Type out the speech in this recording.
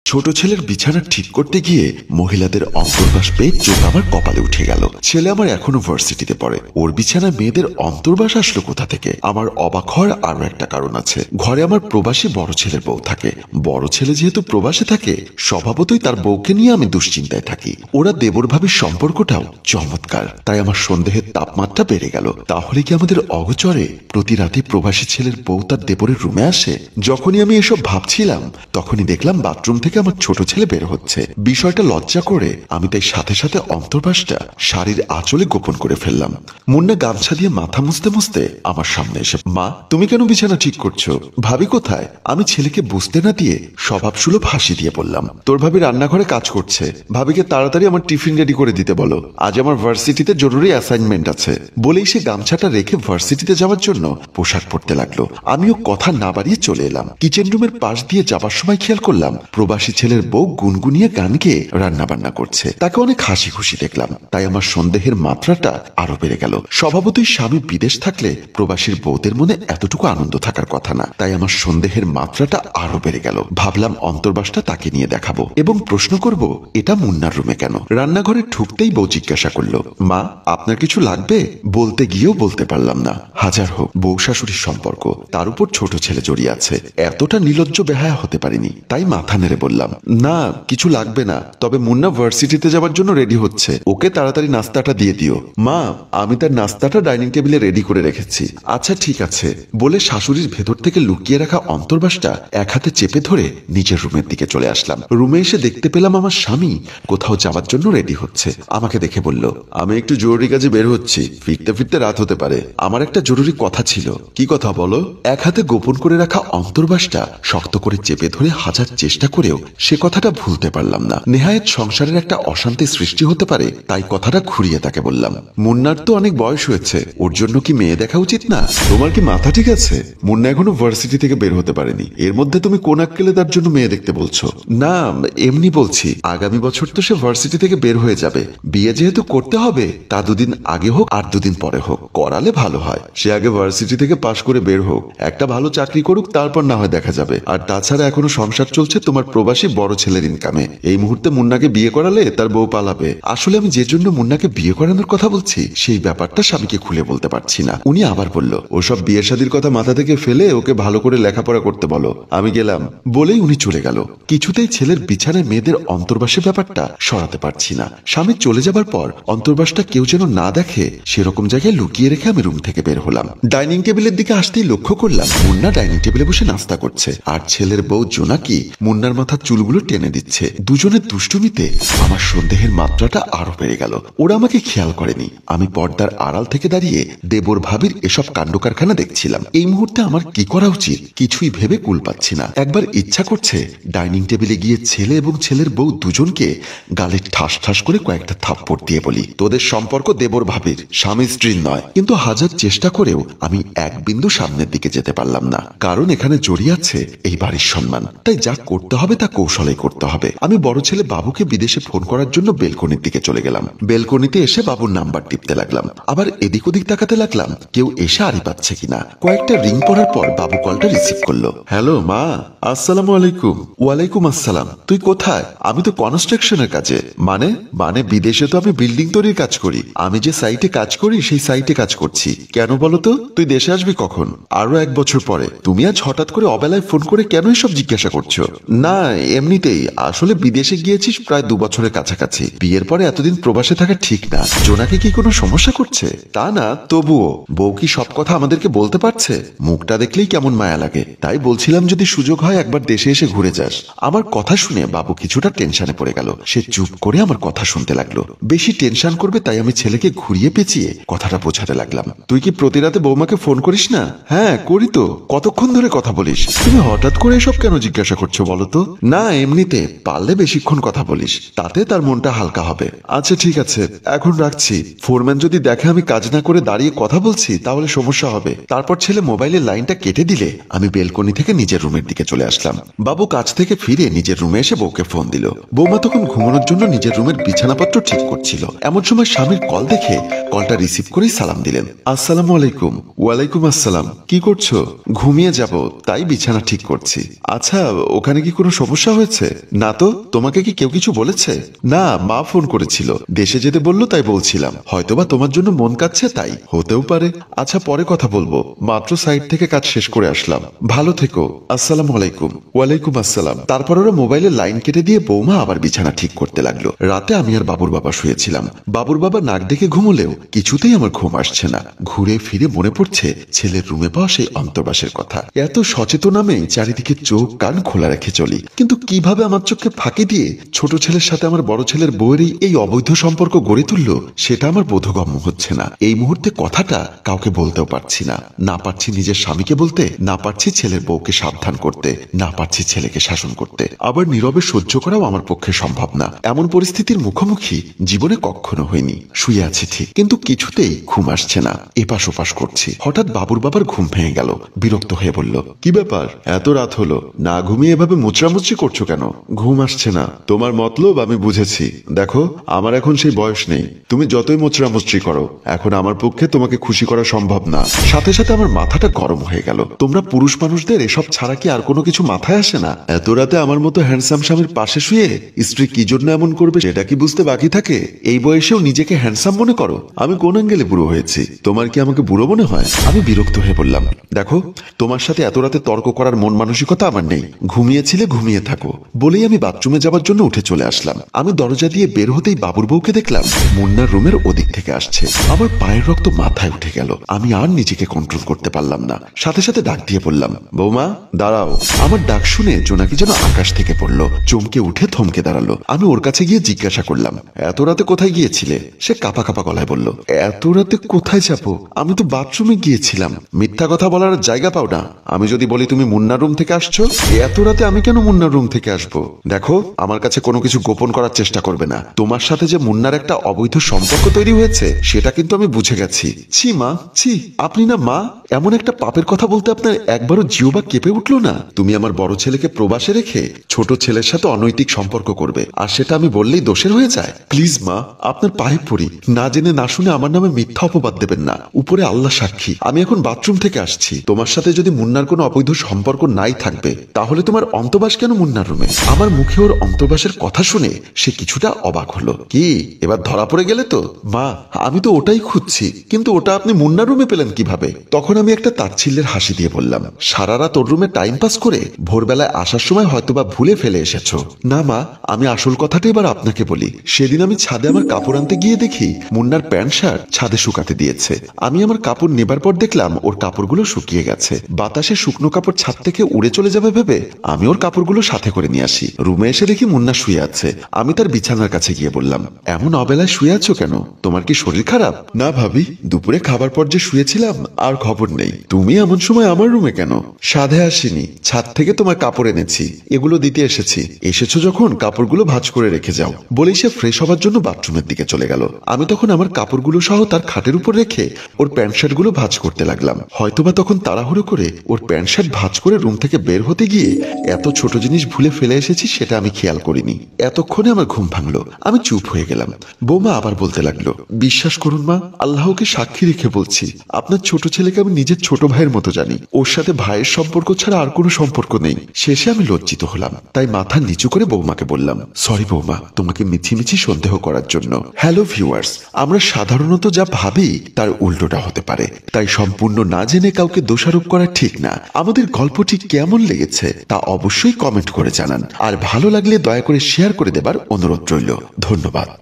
ছোট ছেলের বিছানা ঠিক করতে গিয়ে মহিলাদের অন্তর্বাস পেয়ে চোখ আমার কপালে উঠে গেল। ছেলে আমার এখনো ভার্সিটিতে পড়ে, ওর বিছানায় মেয়েদের অন্তর্বাস আসলো কোথা থেকে? আমার অবাক হওয়ার আরো একটা কারণ আছে। ঘরে আমার প্রবাসী বড় ছেলের বউ থাকে। বড় ছেলে যেহেতু প্রবাসে থাকে, স্বভাবতই তার বউকে নিয়ে আমি দুশ্চিন্তায় থাকি। ওরা দেবর ভাবির সম্পর্কটাও চমৎকার, তাই আমার সন্দেহের তাপমাত্রা বেড়ে গেল। তাহলে কি আমাদের অগোচরে প্রতি রাতে প্রবাসী ছেলের বউ তার দেবরের রুমে আসে? যখনই আমি এসব ভাবছিলাম, তখনই দেখলাম বাথরুম থেকে আমার ছোট ছেলে বের হচ্ছে। বিষয়টা লজ্জা করে আমি তাই সাথে সাথে অন্তর্বাসটা শাড়ির আঁচলে গোপন করে ফেললাম। মুন্না গামছা দিয়ে মাথা মুছতে মুছতে আমার সামনে এসে, মা তুমি কেন বিছানা ঠিক করছো? ভাবি কোথায়? আমি ছেলেকে বুঝতে না দিয়ে স্বভাবসুলভ হাসি দিয়ে বললাম, তোর ভাবি রান্নাঘরে কাজ করছে, ভাবিকে তাড়াতাড়ি আমার টিফিন রেডি করে দিতে বলো, আজ আমার ভার্সিটিতে জরুরি অ্যাসাইনমেন্ট আছে। বলেই সে গামছাটা রেখে ভার্সিটিতে যাওয়ার জন্য পোশাক পরতে লাগলো। আমিও কথা না বাড়িয়ে চলে এলাম। কিচেন রুমের পাশ দিয়ে যাবার সময় খেয়াল করলাম প্রবাসী ছেলের বউ গুনগুনিয়ে গান গেয়ে রান্না বান্না করছে। তাকে অনেক হাসি খুশি দেখলাম, তাই আমার সন্দেহের মাত্রাটা আরো বেড়ে গেল। স্বভাবতই স্বামী বিদেশ থাকলে প্রবাসীর বউদের মনে এতটুকু আনন্দ থাকার কথা না, তাই আমার সন্দেহের মাত্রাটা আরো বেড়ে গেল। ভাবলাম অন্তর্বাসটা তাকে নিয়ে দেখাবো এবং প্রশ্ন করব, এটা মুন্নার রুমে কেন? রান্নাঘরে ঢুকতেই বউ জিজ্ঞাসা করলো, মা আপনার কিছু লাগবে? বলতে গিয়েও বলতে পারলাম না। হাজার হোক বউ শাশুড়ির সম্পর্ক, তার উপর ছোট ছেলে জড়িয়ে আছে, এতটা নির্লজ্জ বেহায়া হতে পারিনি। তাই মাথা নেড়ে বললাম, না কিছু লাগবে না, তবে মুন্না ভার্সিটিতে যাওয়ার জন্য রেডি হচ্ছে, ওকে তাড়াতাড়ি নাস্তাটা দিয়ে দিও। মা আমি তার নাস্তাটা ডাইনিং টেবিলে রেডি করে রেখেছি। আচ্ছা ঠিক আছে বলে শাশুড়ির ভেতর থেকে লুকিয়ে রাখা অন্তর্বাসটা এক হাতে চেপে ধরে নিজের রুমের দিকে চলে আসলাম। রুমে এসে দেখতে পেলাম আমার স্বামী কোথাও যাওয়ার জন্য রেডি হচ্ছে। আমাকে দেখে বলল, আমি একটু জরুরি কাজে বের হচ্ছি, ফিরতে ফিরতে রাত হতে পারে। আমার একটা জরুরি কথা ছিল। কি কথা বলো? এক হাতে গোপন করে রাখা অন্তর্বাসটা শক্ত করে চেপে ধরে হাজার চেষ্টা করেও সে কথাটা ভুলতে পারলাম না। নেহায়েত সংসারের একটা অশান্তি সৃষ্টি হতে পারে, তাই কথাটা ঘুরিয়ে তাকে বললাম, মুন্নার তো অনেক বয়স হয়েছে, ওর জন্য কি মেয়ে দেখা উচিত না? তোমার কি মাথা ঠিক আছে? মুন্না এখনো ভার্সিটি থেকে বের হতে পারেনি, এর মধ্যে তুমি কোন আক্কেলে তার জন্য মেয়ে দেখতে বলছো? না এমনি বলছি, আগামী বছর তো সে ভার্সিটি থেকে বের হয়ে যাবে, বিয়ে যেহেতু করতে হবে, তা দুদিন আগে হোক আর দুদিন পরে হোক, করালে ভালো হয়। সে আগে ভার্সিটি থেকে পাশ করে বের হোক, একটা ভালো চাকরি করুক, তারপর না হয় দেখা যাবে। আর তাছাড়া এখনো সংসার চলছে তোমার প্রবাসী বড় ছেলের ইনকামে। এই মুহূর্তে মুন্নাকে বিয়ে করালে তার বউ পালাবে। আসলে আমি যে জন্য মুন্নাকে বিয়ে করানোর কথা বলছি, সেই ব্যাপারটা স্বামীকে খুলে বলতে পারছি না। উনি আবার বলল, ওসব বিয়ে শাদীর কথা মাথা থেকে ফেলে ওকে ভালো করে লেখাপড়া করতে বলো, আমি গেলাম। বলেই উনি চলে গেল। কিছুতেই ছেলের বিছানায় মেয়েদের অন্তর্বাসের ব্যাপারটা সরাতে পারছি না। স্বামী চলে যাবার পর অন্তর্বাসটা কেউ যেন না দেখে সেরকম জায়গায় লুকিয়ে রেখে আমি রুম থেকে বের হলাম। ডাইনিং টেবিলের দিকে আসতেই লক্ষ্য করলাম মুন্না ডাইনিং টেবিলে বসে নাস্তা করছে, আর ছেলের বউ জোনাকি মুন্নার মাথার চুলগুলো টেনে দিচ্ছে। দুজনের দুষ্টুমিতে আমার সন্দেহের মাত্রাটা আরো বেড়ে গেল। ওরা আমাকে খেয়াল করেনি। আমি পর্দার আড়াল থেকে দাঁড়িয়ে দেবর ভাবির এসব কাণ্ড কারখানা দেখছিলাম। এই মুহূর্তে আমার কি করা উচিত কিছুই ভেবে কুল পাচ্ছি না। একবার ইচ্ছা করছে ডাইনিং টেবিলে গিয়ে ছেলে এবং ছেলের বউ দুজনকে গালে ঠাস ঠাস করে কয়েকটা থাপ্পড় দিয়ে বলি, তোদের সম্পর্ক দেবর ভাবির, স্বামী স্ত্রীর নয়। কিন্তু হাজার চেষ্টা করেও আমি এক বিন্দু সামনের দিকে যেতে পারলাম না, কারণ এখানে জড়িয়ে আছে এই বাড়ির সম্মান। তাই যা করতে হবে তা কৌশলেই করতে হবে। আমি বড় ছেলে বাবুকে বিদেশে ফোন করার জন্য বেলকনির দিকে চলে গেলাম। বেলকনিতে এসে বাবুর নাম্বার টিপতে লাগলাম, আবার এদিক ওদিক তাকাতে লাগলাম কেউ এসে আড়ি পাচ্ছে কিনা। কয়েকটা রিং পড়ার পর বাবু কলটা রিসিভ করলো। হ্যালো মা, আসসালামু আলাইকুম। ওয়ালাইকুম আসসালাম। তুই কোথায়? আমি তো কনস্ট্রাকশনের কাজে। মানে মানে বিদেশে তো আমি বিল্ডিং তৈরির কাজ করি। আমি যে সাইটে কাজ করি সেই সাইটে কাজ করছি। কেন বলো তো? তুই দেশে আসবি কখন? আরো 1 বছর পরে। তুমি আজ হঠাৎ করে অবেলায় ফোন করে কেন এসব জিজ্ঞাসা করছো? না এমনিতেই, আসলে বিদেশে গিয়েছিস প্রায় 2 বছরের কাছাকাছি। বিয়ের পরে এতদিন প্রবাসে থাকা ঠিক না। জোনাকে কি কোনো সমস্যা করছে? তা না, তবুও বউ কি সব কথা আমাদেরকে বলতে পারছে? মুখটা দেখলেই কেমন মায়া লাগে। তাই বলছিলাম যদি সুযোগ হয় একবার দেশে এসে ঘুরে যাস। আমার কথা শুনে বাবু কিছুটা টেনশনে পড়ে গেল। সে চুপ করে আমার কথা শুনতে লাগলো। বেশি টেনশন করবে তাই আমি ছেলেকে ঘুরিয়ে পেঁচিয়ে কথাটা বোঝাতে লাগলাম। তুই কি প্রতি রাতে বৌমাকে ফোন করিস না? হ্যাঁ করি তো। কতক্ষণ ধরে কথা বলিস? তুমি হঠাৎ করে এসব কেন জিজ্ঞাসা করছো বলো তো? না এমনিতে, পারলে বেশিক্ষণ কথা বলিস, তাতে তার মনটা হালকা হবে। আচ্ছা ঠিক আছে, এখন রাখছি। ফোরম্যান যদি দেখে আমি কাজ না করে দাঁড়িয়ে কথা বলছি তাহলে সমস্যা হবে। তারপর ছেলে মোবাইলের লাইনটা কেটে দিলে আমি বেলকনি থেকে নিজের রুমের দিকে চলে আসলাম। বাবু কাজ থেকে ফিরে নিজের রুমে এসে বউকে ফোন দিল। বৌমা তখন ঘুমানোর জন্য নিজের রুমের বিছানাপত্র ঠিক করছিল। এমন সময় স্বামীর কল দেখে কলটা রিসিভ করেই সালাম দিলেন। আসসালামু আলাইকুম। ওয়ালাইকুম আসসালাম। কি করছো? ঘুমিয়ে যাব, তাই বিছানা ঠিক করছি। আচ্ছা ওখানে কি কোনো সমস্যা সমস্যা হয়েছে? না তো, তোমাকে কি কেউ কিছু বলেছে? না, মা ফোন করেছিল, দেশে যেতে বললো, তাই বলছিলাম। হয়তোবা তোমার জন্য মন কাঁদছে, তাই হতেও পারে। আচ্ছা, পরে কথা বলবো, মাত্র সাইট থেকে কাজ শেষ করে আসলাম। ভালো থেকো। আসসালামু আলাইকুম। ওয়ালাইকুম আসসালাম। তারপর ওরা মোবাইলে লাইন কেটে দিয়ে বৌমা আবার বিছানা ঠিক করতে লাগলো। রাতে আমি আর বাবুর বাবা শুয়েছিলাম। বাবুর বাবা নাক ডেকে ঘুমলেও কিছুতেই আমার ঘুম আসছে না। ঘুরে ফিরে মনে পড়ছে ছেলের রুমে পাওয়া সেই অন্তর্বাসের কথা। এত সচেতন আমি চারিদিকে চোখ কান খোলা রেখে চলি, কিন্তু কিভাবে আমার চোখকে ফাঁকি দিয়ে ছোট ছেলের সাথে আমার বড় ছেলের বউয়েরই এই অবৈধ সম্পর্ক গড়ে তুললো, সেটা আমার বোধগম্য হচ্ছে না। এই মুহূর্তে কথাটা কাউকে বলতেও পারছি না। না পারছি নিজের স্বামীকে বলতে, না পারছি ছেলের বউকে সাবধান করতে, না পারছি ছেলেকে শাসন করতে। আবার নীরবে সহ্য করাও আমার পক্ষে সম্ভব না। এমন পরিস্থিতির মুখোমুখি জীবনে কখনো হয়নি। শুয়ে আছি ঠিক, কিন্তু কিছুতেই ঘুম আসছে না। এপাশ ওপাশ করছি। হঠাৎ বাবুর বাবার ঘুম ভেঙে গেল। বিরক্ত হয়ে বলল, কি ব্যাপার, এত রাত হলো, না ঘুমিয়ে এভাবে মুচড়ামুচড়ি করছো কেন? ঘুম আসছে না। তোমার মতলব আমি বুঝেছি। দেখো, আমার এখন সেই বয়স নেই। তুমি যতই মুচড়ামুচড়ি করো, এখন আমার পক্ষে তোমাকে খুশি করা সম্ভব না। সাথে সাথে আমার মাথাটা গরম হয়ে গেল। তোমরা পুরুষ মানুষদের এসব ছাড়া কি আর কোনো কিছু মাথায় আসে না? এত রাতে আমার মতো হ্যান্ডসাম স্বামীর পাশে শুয়ে স্ত্রী কি জন্য এমন করবে সেটা কি বুঝতে বাকি থাকে? এই বয়সেও নিজেকে হ্যান্ডসাম মনে করো? আমি কোন অ্যাঙ্গেলে বুড়ো হয়েছি? তোমার কি আমাকে বুড়ো মনে হয়? আমি বিরক্ত হয়ে বললাম, দেখো, তোমার সাথে এত রাতে তর্ক করার মন মানসিকতা আমার নেই। ঘুমিয়েছিলে ঘুমিয়ে থাকো। বলেই আমি বাথরুমে যাবার জন্য উঠে চলে আসলাম। আমি দরজা দিয়ে বের হতেই বাবুর বউকে দেখলাম মুন্নার রুমের ওদিক থেকে আসছে। আমার পায়ের রক্ত মাথায় উঠে গেল। আমি আর নিজেকে কন্ট্রোল করতে পারলাম না। সাথে সাথে ডাক দিয়ে বললাম, বৌমা দাঁড়াও। আমার ডাক শুনে জোনাকি যেন আকাশ থেকে পড়লো, চমকে উঠে থমকে দাঁড়ালো। আমি ওর কাছে গিয়ে জিজ্ঞাসা করলাম, এত রাতে কোথায় গিয়েছিলে? সে কাঁপা কাঁপা গলায় বলল, এত রাতে কোথায় যাবো, আমি তো বাথরুমে গিয়েছিলাম। মিথ্যা কথা বলার জায়গা পাও না। আমি যদি বলি তুমি মুন্নার রুম থেকে আসছো, এত রাতে আমি কেন মুন্নার রুম থেকে আসবো? দেখো, আমার কাছে কোনো কিছু গোপন করার চেষ্টা করবে না। তোমার সাথে যে মুন্নার একটা অবৈধ সম্পর্ক তৈরি হয়েছে, সেটা কিন্তু আমি বুঝে গেছি। ছি মা, ছি। আপনি না মা, এমন একটা পাপের কথা বলতে আপনার একবারও জিহ্বা কেঁপে উঠলো না? তুমি আমার বড় ছেলেকে প্রবাসে রেখে ছোট ছেলের সাথে অনৈতিক সম্পর্ক করবে, আর সেটা আমি বললেই দোষের হয়ে যায়? প্লিজ মা, আপনার পায়ে পড়ি, না জেনে না শুনে আমার নামে মিথ্যা অপবাদ দেবেন না। উপরে আল্লাহ সাক্ষী, আমি এখন বাথরুম থেকে আসছি। তোমার সাথে যদি মুন্নার কোনো অবৈধ সম্পর্ক নাই থাকবে, তাহলে তোমার অন্তর্বাস কেন মুন্নার রুমে? আমার মুখে ওর অন্তর্বাসের কথা শুনে সে কিছুটা অবাক হলো। কি, এবার ধরা পড়ে গেলে তো? মা, আমি তো ওটাই খুঁজছি, কিন্তু ওটা আপনি মুন্নার রুমে পেলেন কিভাবে? তখন আমি একটা তাচ্ছিল্যের হাসি দিয়ে বললাম, সারা রাত ওর রুমে টাইম পাস করে ভোরবেলায় আসার সময় হয়তোবা ভুলে ফেলে এসেছো। না মা, আমি আসল কথাটা এবার আপনাকে বলি। সেদিন আমি ছাদে আমার কাপড় আনতে গিয়ে দেখি মুন্নার প্যান্ট শার্ট ছাদে শুকাতে দিয়েছে। আমি আমার কাপড় নেবার পর দেখলাম ওর কাপড়গুলো শুকিয়ে গেছে। বাতাসে শুকনো কাপড় ছাদ থেকে উড়ে চলে যাবে ভেবে আমি ওর কাপড়গুলো সাথে করে নিয়ে আসি। রুমে এসে দেখি মুন্না শুয়ে আছে। আমি তার বিছানার কাছে গিয়ে বললাম, এমন অবেলায় শুয়ে আছো কেন? তোমার কি শরীর খারাপ? না ভাবি, দুপুরে খাবার পর যে শুয়েছিলাম আর খবর নেই। তুমি এমন সময় আমার রুমে কেন? সাধে আসিনি, ছাদ থেকে তোমার কাপড় এনেছি, এগুলো দিতে এসেছি। এসেছো যখন কাপড়গুলো ভাঁজ করে রেখে যাও। বলেই সে ফ্রেশ হবার জন্য বাথরুমের দিকে চলে গেল। আমি তখন আমার কাপড়গুলো সহ তার খাটের উপর রেখে ওর প্যান্ট শার্ট গুলো ভাঁজ করতে লাগলাম। হয়তোবা তখন তাড়াহুড়ো করে ওর প্যান্ট শার্ট ভাঁজ করে রুম থেকে বের হতে গিয়ে এত ছোট জিনিস ভুলে ফেলে এসেছি, সেটা আমি খেয়াল করিনি। এতক্ষণে আমার ঘুম ভাঙলো। আমি চুপ হয়ে গেলাম। বৌমা আবার বলতে লাগলো, বিশ্বাস করুন মা, আল্লাহকে সাক্ষী রেখে বলছি, আপনার ছোট ছেলেকে আমি নিজের ছোট ভাইয়ের মতো জানি। ওর সাথে ভাইয়ের সম্পর্ক ছাড়া আর কোনো সম্পর্ক নেই। শেষে আমি লজ্জিত হলাম, তাই মাথা নিচু করে বৌমাকে বললাম, সরি বৌমা, তোমাকে মিছিমিছি সন্দেহ করার জন্য। হ্যালো ভিউয়ার্স, আমরা সাধারণত যা ভাবি তার উল্টোটা হতে পারে, তাই সম্পূর্ণ না জেনে কাউকে দোষারোপ করা ঠিক না। আমাদের গল্পটি কেমন লেগেছে তা অবশ্যই কমেন্ট করে জানান, আর ভালো লাগলে দয়া করে শেয়ার করে দেবার অনুরোধ রইল। ধন্যবাদ।